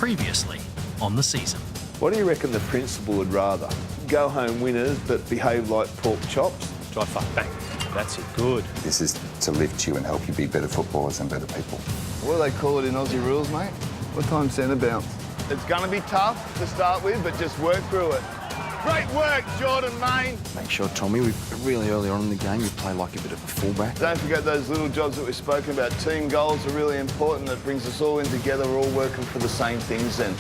Previously on the season. What do you reckon the principal would rather? Go home winners but behave like pork chops? Drive far, bang. That's it, good. This is to lift you and help you be better footballers and better people. What do they call it in Aussie rules, mate? What time's centre bounce? It's going to be tough to start with, but just work through it. Great work, Jordan Main. Make sure, Tommy, really early on in the game, you play like a bit of a fullback. Don't forget those little jobs that we've spoken about. Team goals are really important. That brings us all in together. We're all working for the same things then.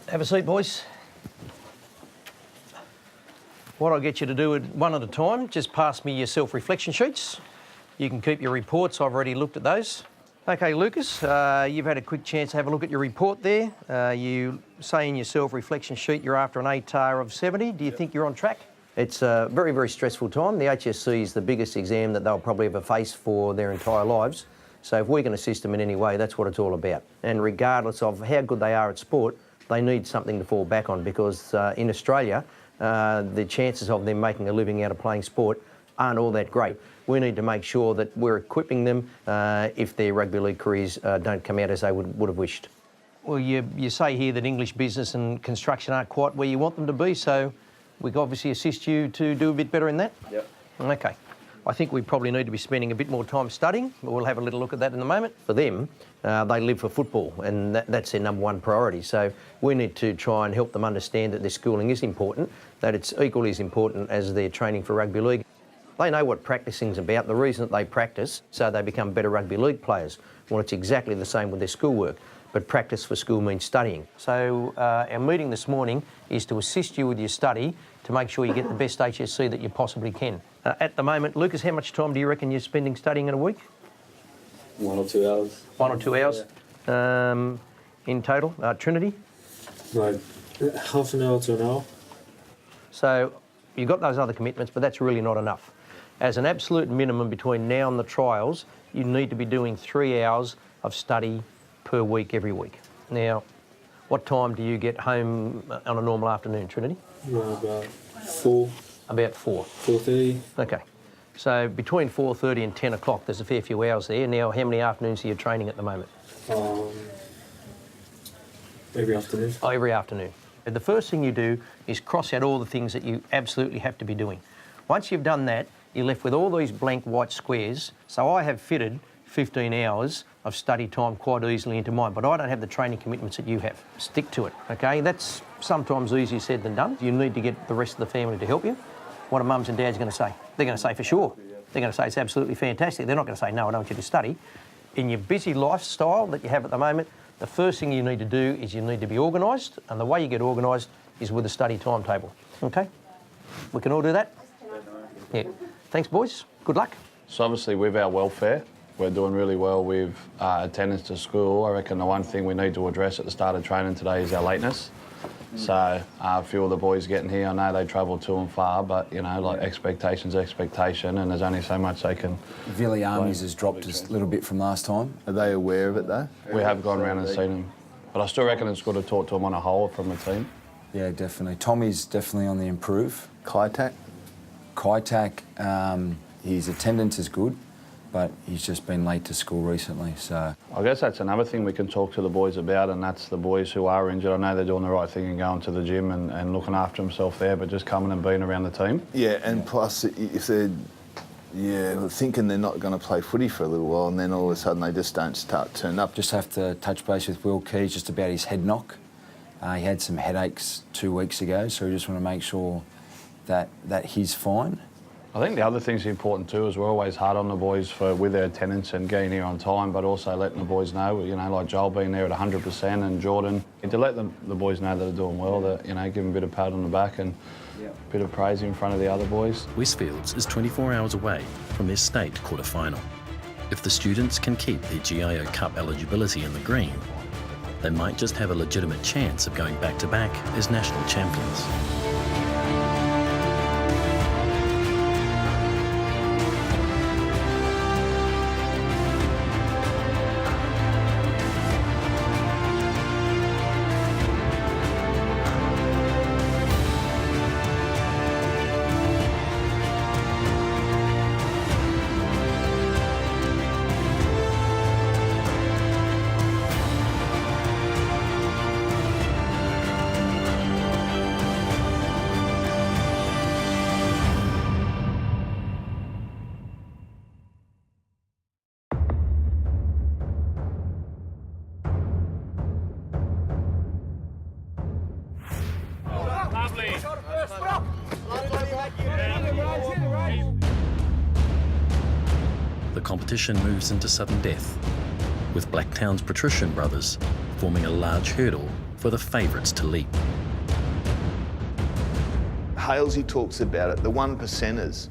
Have a seat, boys. What I'll get you to do one at a time, just pass me your self-reflection sheets. You can keep your reports, I've already looked at those. Okay, Lucas, you've had a quick chance to have a look at your report there. You say in your self-reflection sheet you're after an ATAR of 70. Do you think you're on track? It's a very, very stressful time. The HSC is the biggest exam that they'll probably ever face for their entire lives. So if we can assist them in any way, that's what it's all about. And regardless of how good they are at sport, they need something to fall back on because in Australia, the chances of them making a living out of playing sport aren't all that great. We need to make sure that we're equipping them if their rugby league careers don't come out as they would have wished. Well, you say here that English business and construction aren't quite where you want them to be, so we can obviously assist you to do a bit better in that? Yep. Okay. I think we probably need to be spending a bit more time studying. We'll have a little look at that in a moment. For them, they live for football and that's their number one priority. So we need to try and help them understand that their schooling is important, that it's equally as important as their training for rugby league. They know what practising's about, the reason that they practice, so they become better rugby league players. Well, it's exactly the same with their schoolwork, but practice for school means studying. So our meeting this morning is to assist you with your study to make sure you get the best HSC that you possibly can. At the moment, Lucas, how much time do you reckon you're spending studying in a week? 1 or 2 hours. 1 or 2 hours in total. Trinity? Like half an hour to an hour. So you've got those other commitments, but that's really not enough. As an absolute minimum between now and the trials, you need to be doing 3 hours of study per week every week. Now, what time do you get home on a normal afternoon, Trinity? About 4. About 4. 4:30. Okay. So between 4:30 and 10 o'clock, there's a fair few hours there. Now, how many afternoons are you training at the moment? Every afternoon. Oh, every afternoon. The first thing you do is cross out all the things that you absolutely have to be doing. Once you've done that, you're left with all these blank white squares. So I have fitted 15 hours of study time quite easily into mine, but I don't have the training commitments that you have. Stick to it, okay? That's sometimes easier said than done. You need to get the rest of the family to help you. What are mums and dads going to say? They're going to say for sure. They're going to say it's absolutely fantastic. They're not going to say, no, I don't want you to study. In your busy lifestyle that you have at the moment, the first thing you need to do is you need to be organised, and the way you get organised is with a study timetable, okay? We can all do that? Yeah. Thanks, boys. Good luck. So obviously with our welfare, we're doing really well with attendance to school. I reckon the one thing we need to address at the start of training today is our lateness. So a few of the boys getting here, I know they travel to and far, but, you know, like expectation's expectation, and there's only so much they can... Villy Armies has dropped a little bit from last time. Are they aware of it though? We have gone around and seen them. But I still reckon it's good to talk to them on a whole from the team. Yeah, definitely. Tommy's definitely on the improve. Kaitak? Kaitak, his attendance is good, but he's just been late to school recently, so... I guess that's another thing we can talk to the boys about, and that's the boys who are injured. I know they're doing the right thing and going to the gym and looking after themselves there, but just coming and being around the team. Yeah, and plus if they're thinking they're not going to play footy for a little while and then all of a sudden they just don't start turning up. Just have to touch base with Will Keys just about his head knock. He had some headaches 2 weeks ago, so we just want to make sure that he's fine. I think the other thing's important too is we're always hard on the boys with their attendance and getting here on time, but also letting the boys know, you know, like Joel being there at 100% and Jordan, and to let the boys know that they're doing well, that, you know, give them a bit of pat on the back and a bit of praise in front of the other boys. Westfields is 24 hours away from their state quarter-final. If the students can keep their GIO Cup eligibility in the green, they might just have a legitimate chance of going back-to-back as national champions. competition moves into sudden death, with Blacktown's Patrician brothers forming a large hurdle for the favourites to leap. Halesy talks about it, the 1%ers.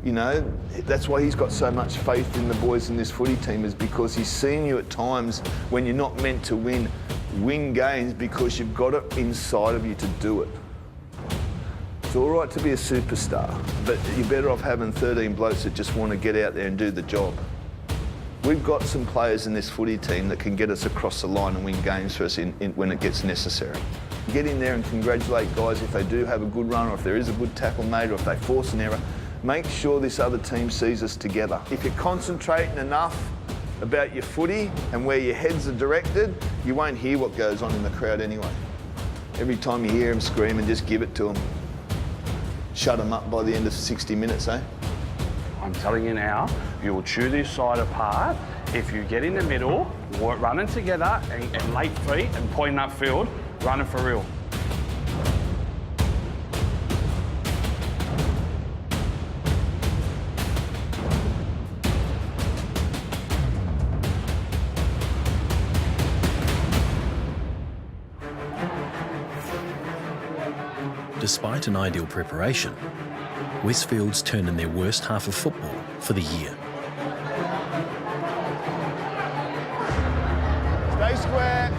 You know, that's why he's got so much faith in the boys in this footy team, is because he's seen you at times when you're not meant to win games because you've got it inside of you to do it. It's all right to be a superstar, but you're better off having 13 blokes that just want to get out there and do the job. We've got some players in this footy team that can get us across the line and win games for us when it gets necessary. Get in there and congratulate guys if they do have a good run, or if there is a good tackle made, or if they force an error. Make sure this other team sees us together. If you're concentrating enough about your footy and where your heads are directed, you won't hear what goes on in the crowd anyway. Every time you hear them screaming, just give it to them. Shut them up by the end of 60 minutes, eh? I'm telling you now, you will chew this side apart if you get in the middle, running together and late feet and pointing upfield, running for real. Despite an ideal preparation, Westfields turned in their worst half of football for the year. Stay square.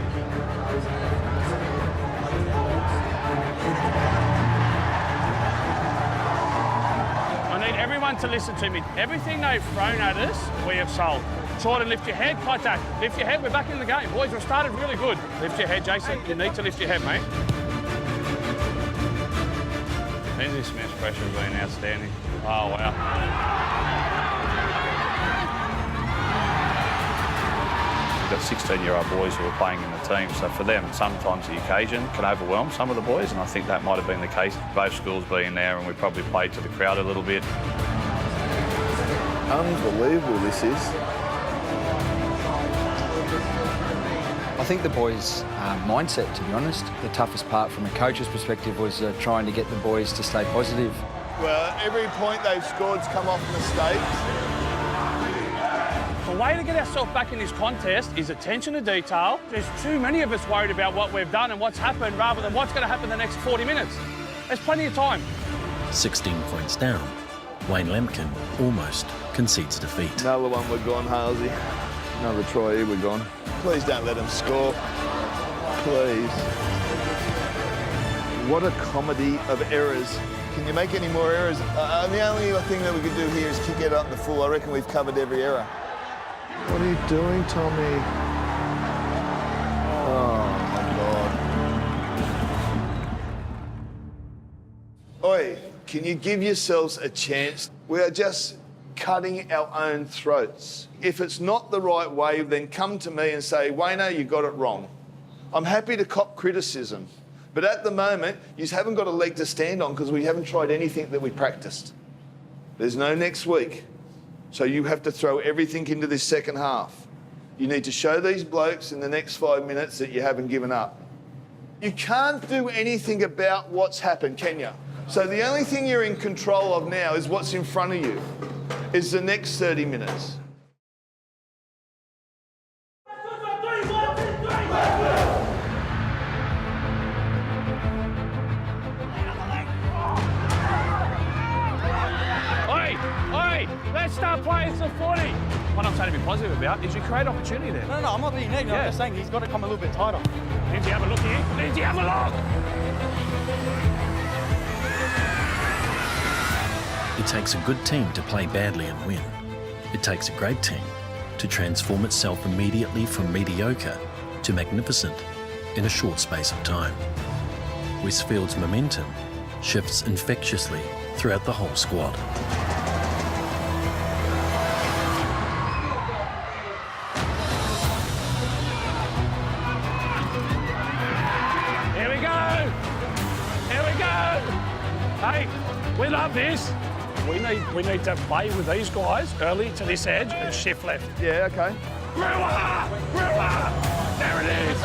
I need everyone to listen to me. Everything they've thrown at us, we have sold. Jordan, lift your head, contact. Lift your head, we're back in the game. Boys, we've started really good. Lift your head, Jason. You need to lift your head, mate. Lindsay Smith's pressure has been outstanding. Oh, wow. We've got 16-year-old boys who are playing in the team, so for them, sometimes the occasion can overwhelm some of the boys, and I think that might have been the case. Both schools being there, and we probably played to the crowd a little bit. Unbelievable this is. I think the boys' mindset, to be honest, the toughest part from a coach's perspective was trying to get the boys to stay positive. Well, every point they've scored's come off mistakes. The way to get ourselves back in this contest is attention to detail. There's too many of us worried about what we've done and what's happened rather than what's going to happen the next 40 minutes. There's plenty of time. 16 points down, Wayne Lampkin almost concedes defeat. Another one we're gone, Halsey. Another try here, we're gone. Please don't let them score. Please. What a comedy of errors. Can you make any more errors? The only thing that we could do here is kick it up the full. I reckon we've covered every error. What are you doing, Tommy? Oh, my God. Oi, can you give yourselves a chance? We are just cutting our own throats. If it's not the right way, then come to me and say, Wayno, you got it wrong. I'm happy to cop criticism, but at the moment, you haven't got a leg to stand on because we haven't tried anything that we practiced. There's no next week, so you have to throw everything into this second half. You need to show these blokes in the next 5 minutes that you haven't given up. You can't do anything about what's happened, can you? So the only thing you're in control of now is what's in front of you, is the next 30 minutes. Let's start playing some footy. What I'm trying to be positive about is you create opportunity there. No, I'm not being negative. Yeah. I'm just saying he's got to come a little bit tighter. Lindsay, have a look here. Lindsay, have a look. It takes a good team to play badly and win. It takes a great team to transform itself immediately from mediocre to magnificent in a short space of time. Westfield's momentum shifts infectiously throughout the whole squad. Hey, we love this. We need to play with these guys early to this edge and shift left. Yeah, okay. Brewer! Brewer! There it is.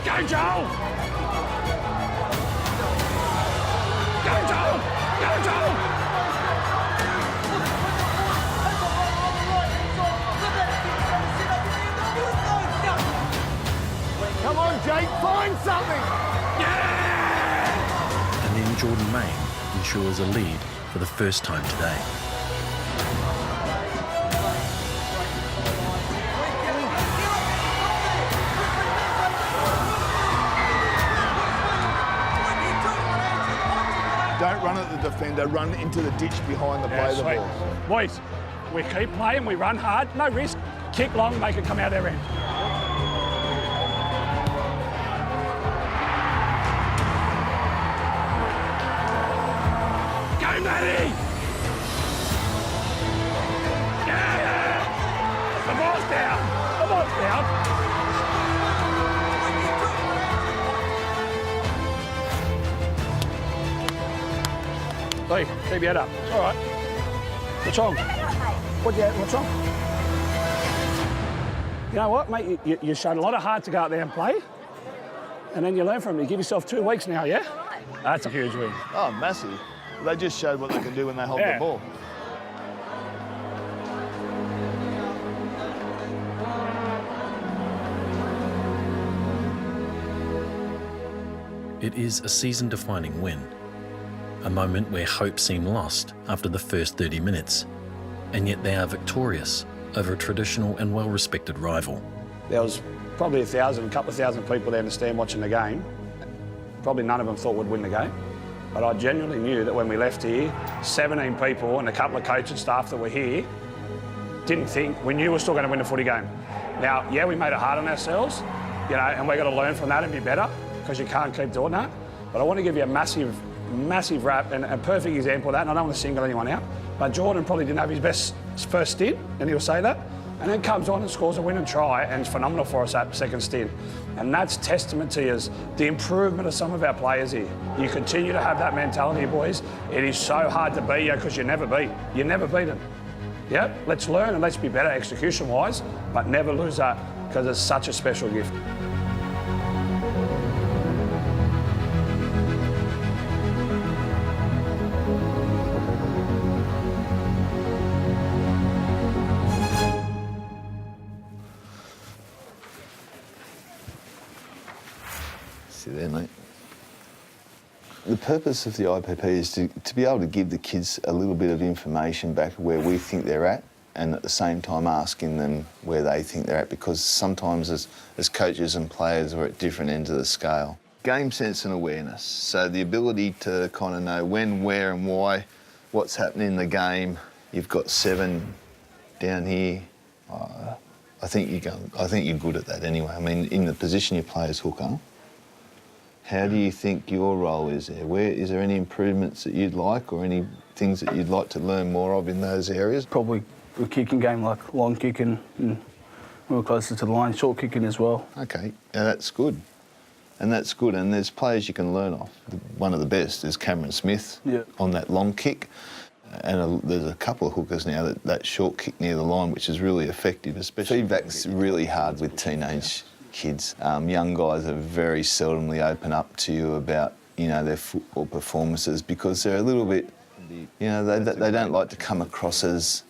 Go, Joel! Come on, Jake, find something! And then Jordan Main ensures a lead for the first time today. Don't run at the defender, run into the ditch behind the play the sweet. ball. Boys, we keep playing, we run hard, no risk. Kick long, make it come out their end. Go, Matty! Yeah! The ball's down! The ball's down! Lee, keep your head up. It's all right. What's wrong? What's wrong? You know what, mate? You showed a lot of heart to go out there and play, and then you learn from it. You give yourself 2 weeks now, yeah? That's a huge win. Oh, massive. They just showed what they can do when they hold the ball. It is a season-defining win, a moment where hope seemed lost after the first 30 minutes, and yet they are victorious over a traditional and well-respected rival. There was probably a couple of thousand people there in the stand watching the game. Probably none of them thought we'd win the game. But I genuinely knew that when we left here, 17 people and a couple of coaching staff that were here we knew we were still going to win the footy game. Now, yeah, we made it hard on ourselves, and we've got to learn from that and be better, because you can't keep doing that. But I want to give you a massive rap and a perfect example of that, and I don't want to single anyone out, but Jordan probably didn't have his best first stint, and he'll say that, and then comes on and scores a winning try, and it's phenomenal for us that second stint. And that's testament to is the improvement of some of our players here. You continue to have that mentality, boys. It is so hard to beat you because you never beat. You never beat them. Yeah, let's learn and let's be better execution-wise, but never lose that because it's such a special gift. See there, mate. The purpose of the IPP is to be able to give the kids a little bit of information back where we think they're at, and at the same time asking them where they think they're at, because sometimes as coaches and players we're at different ends of the scale. Game sense and awareness, so the ability to kind of know when, where and why, what's happening in the game. You've got 7 down here. I think you're good at that anyway. I mean, in the position you play as hooker, how do you think your role is there? Is there any improvements that you'd like, or any things that you'd like to learn more of in those areas? Probably a kicking game, like long kicking, and we're closer to the line, short kicking as well. Okay, now that's good. And that's good, and there's players you can learn off. One of the best is Cameron Smith on that long kick. And there's a couple of hookers now that short kick near the line, which is really effective, especially. Feedback's really hard with teenage kids. Young guys are very seldomly open up to you about, their football performances, because they're a little bit, they don't like to come across as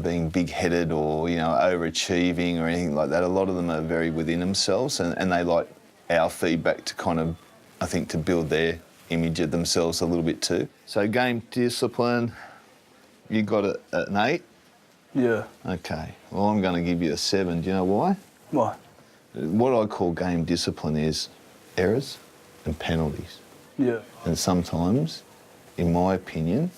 being big-headed or, overachieving or anything like that. A lot of them are very within themselves, and they like our feedback to kind of, I think, to build their image of themselves a little bit too. So game discipline, you got it at an 8? Yeah. Okay, well, I'm going to give you a 7. Do you know why? Why? What I call game discipline is errors and penalties. Yeah. And sometimes, in my opinion,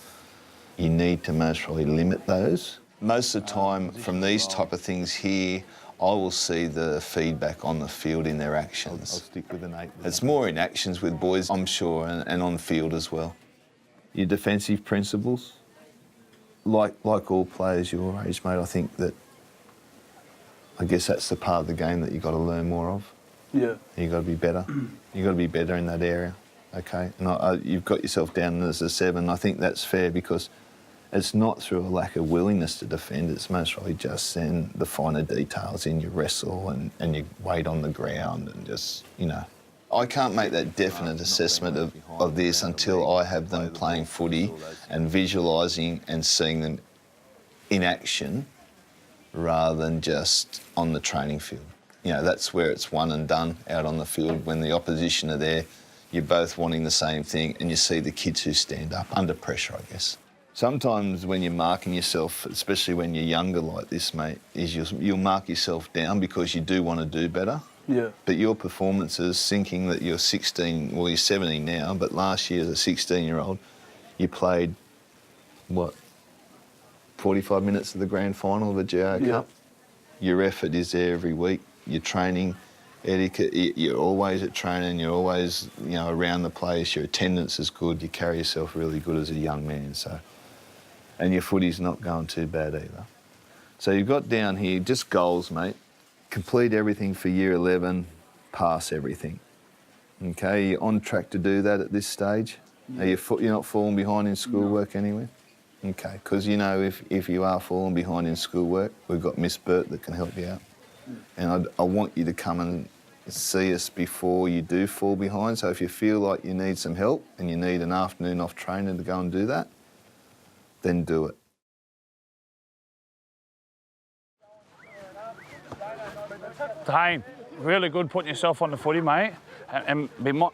you need to most probably limit those. Most of the time, from these type of things here, I will see the feedback on the field in their actions. I'll stick with an 8. It's more in actions with boys, I'm sure, and on field as well. Your defensive principles, like all players your age, mate, I guess that's the part of the game that you've got to learn more of. Yeah. You've got to be better. You've got to be better in that area, okay? And you've got yourself down as a 7. I think that's fair, because it's not through a lack of willingness to defend. It's most probably just in the finer details in your wrestle and your weight on the ground and just, I can't make that definite assessment of this until I have them playing footy and visualising and seeing them in action rather than just on the training field. You know, that's where it's one and done out on the field. When the opposition are there, you're both wanting the same thing and you see the kids who stand up under pressure, I guess. Sometimes when you're marking yourself, especially when you're younger like this, mate, is you'll mark yourself down because you do want to do better. Yeah. But your performances, thinking that you're 16, well, you're 17 now, but last year as a 16-year-old, you played, 45 minutes of the grand final of the GIO Cup? Your effort is there every week. Your training etiquette, you're always at training, you're always, around the place, your attendance is good, you carry yourself really good as a young man, so. And your footy's not going too bad either. So you've got down here just goals, mate. Complete everything for year 11, pass everything. Okay, you're on track to do that at this stage? Are you're not falling behind in schoolwork anywhere? Okay, because if you are falling behind in schoolwork, we've got Miss Burt that can help you out. And I want you to come and see us before you do fall behind. So if you feel like you need some help and you need an afternoon off training to go and do that, then do it. Dane, really good putting yourself on the footy, mate.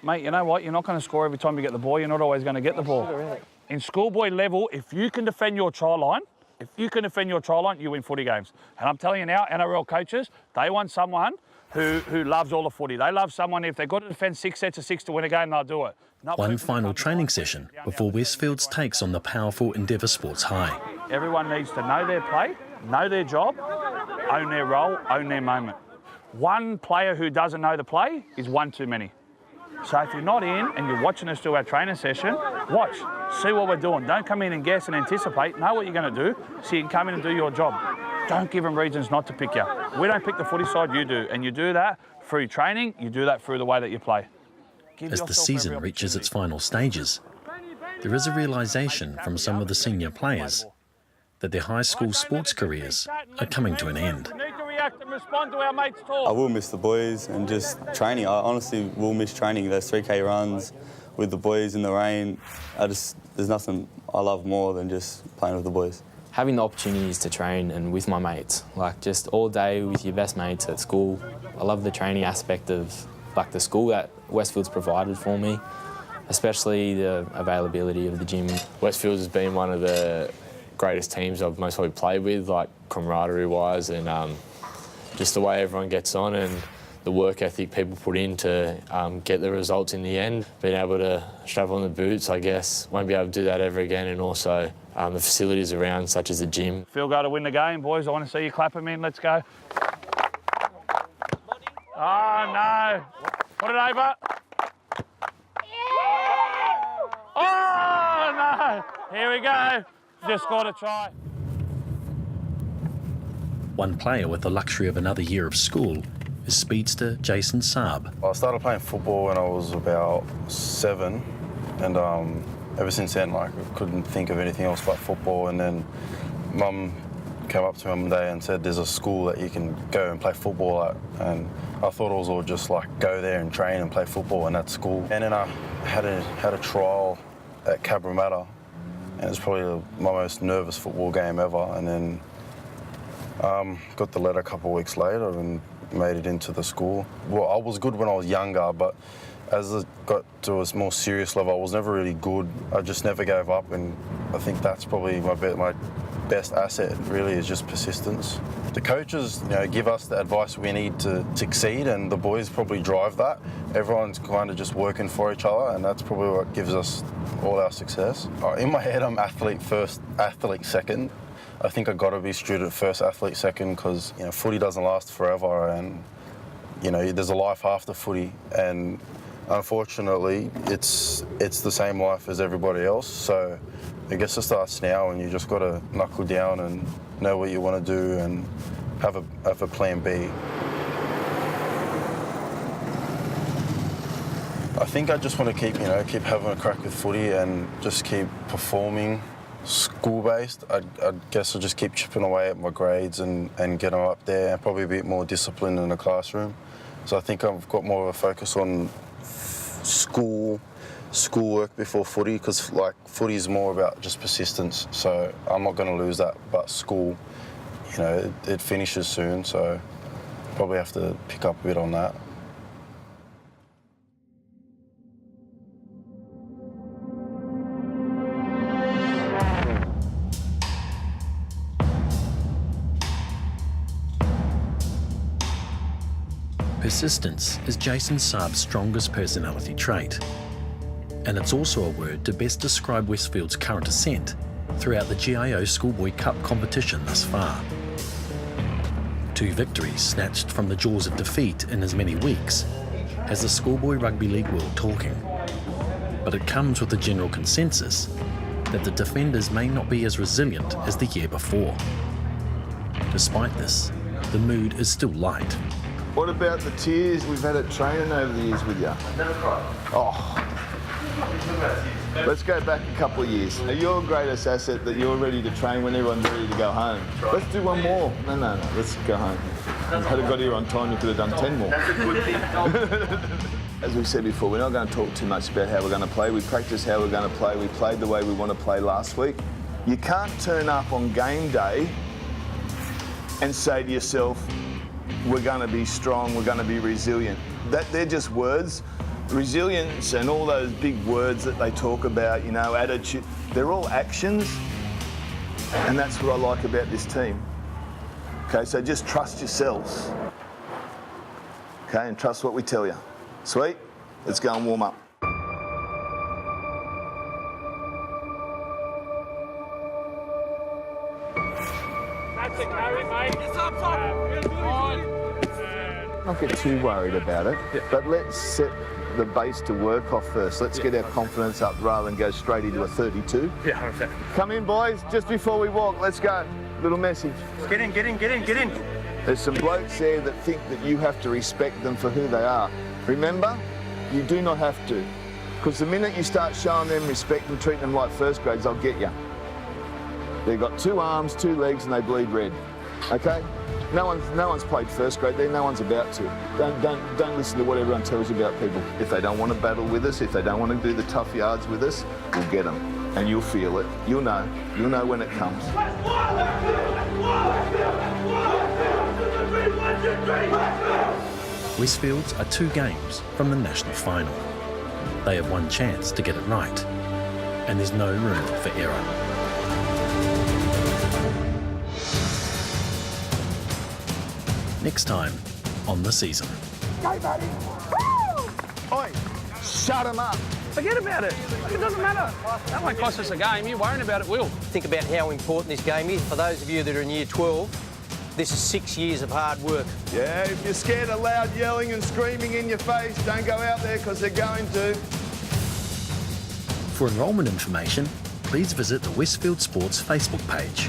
Mate, you know what? You're not going to score every time you get the ball. You're not always going to get the ball. In schoolboy level, if you can defend your try line, you win footy games. And I'm telling you now, NRL coaches, they want someone who loves all the footy. They love someone, if they've got to defend 6 sets of 6 to win a game, they'll do it. One final training session before Westfields takes on the powerful Endeavour Sports High. Everyone needs to know their play, know their job, own their role, own their moment. One player who doesn't know the play is one too many. So if you're not in and you're watching us do our training session, watch, see what we're doing. Don't come in and guess and anticipate. Know what you're going to do so you can come in and do your job. Don't give them reasons not to pick you. We don't pick the footy side, you do. And you do that through training, you do that through the way that you play. As the season reaches its final stages, there is a realisation from some of the senior players that their high school sports careers are coming to an end. I will miss the boys and just training. I honestly will miss training, those 3K runs with the boys in the rain. There's nothing I love more than just playing with the boys. Having the opportunities to train and with my mates, like just all day with your best mates at school. I love the training aspect of the school that Westfields provided for me, especially the availability of the gym. Westfields has been one of the greatest teams I've most probably played with, like camaraderie-wise, and just the way everyone gets on and the work ethic people put in to get the results in the end. Being able to strap on the boots, I guess, won't be able to do that ever again, and also the facilities around, such as the gym. Field goal to win the game, boys. I want to see you clap them in. Let's go. Oh, no. Put it over. Oh, no. Here we go. Just scored a try. One player with the luxury of another year of school is speedster Jason Saab. I started playing football when I was about 7, and ever since then, I couldn't think of anything else but football. And then Mum came up to me one day and said, "There's a school that you can go and play football at," and I thought it was all just like go there and train and play football in that school. And then I had a trial at Cabramatta, and it was probably my most nervous football game ever. And then got the letter a couple of weeks later and made it into the school. Well, I was good when I was younger, but as it got to a more serious level, I was never really good. I just never gave up, and I think that's probably my best asset, really, is just persistence. The coaches, give us the advice we need to succeed, and the boys probably drive that. Everyone's kind of just working for each other, and that's probably what gives us all our success. In my head, I'm athlete first, athlete second. I think I've got to be student first, athlete second, because footy doesn't last forever, and there's a life after footy, and unfortunately it's the same life as everybody else. So I guess it starts now, and you just got to knuckle down and know what you want to do and have a plan B. I think I just want to keep having a crack with footy and just keep performing. School-based, I guess I'll just keep chipping away at my grades and get them up there, and probably a bit more disciplined in the classroom. So I think I've got more of a focus on schoolwork before footy, because like footy is more about just persistence. So I'm not going to lose that. But school, you know, it finishes soon, so probably have to pick up a bit on that. Persistence is Jason Saab's strongest personality trait, and it's also a word to best describe Westfield's current ascent throughout the GIO Schoolboy Cup competition thus far. 2 victories snatched from the jaws of defeat in as many weeks has the Schoolboy Rugby League world talking, but it comes with the general consensus that the defenders may not be as resilient as the year before. Despite this, the mood is still light. What about the tears we've had at training over the years with you? Never cried. Oh. Let's go back a couple of years. Are your greatest asset that you're ready to train when everyone's ready to go home? Let's do one more. No, let's go home. Had it got here on time, you could have done 10 more. That's a good thing. As we said before, we're not going to talk too much about how we're going to play. We practice how we're going to play. We played the way we want to play last week. You can't turn up on game day and say to yourself, we're going to be strong, we're going to be resilient. They're just words. Resilience and all those big words that they talk about, you know, attitude, they're all actions, and that's what I like about this team. Okay, so just trust yourselves. Okay, and trust what we tell you. Sweet? Let's go and warm up. That's a carry, mate. It's up top. Not get too worried about it, but let's set the base to work off first. Let's get our confidence up rather than go straight into a 32. Yeah, okay. Come in, boys, just before we walk. Let's go. Little message. Get in, get in, get in, get in. There's some blokes there that think that you have to respect them for who they are. Remember, you do not have to. Because the minute you start showing them respect and treating them like first grades, they'll get you. They've got 2 arms, 2 legs, and they bleed red. Okay? No one's played first grade there, no one's about to. Don't listen to what everyone tells you about people. If they don't want to battle with us, if they don't want to do the tough yards with us, we'll get them. And you'll feel it. You'll know when it comes. Westfields are 2 games from the national final. They have one chance to get it right, and there's no room for error. Next time on The Season. Go, buddy. Woo! Oi, shut him up. Forget about it. It doesn't matter. That won't cost us a game. You're worrying about it, Will. Think about how important this game is. For those of you that are in year 12, this is 6 years of hard work. Yeah, if you're scared of loud yelling and screaming in your face, don't go out there because they're going to. For enrolment information, please visit the Westfield Sports Facebook page.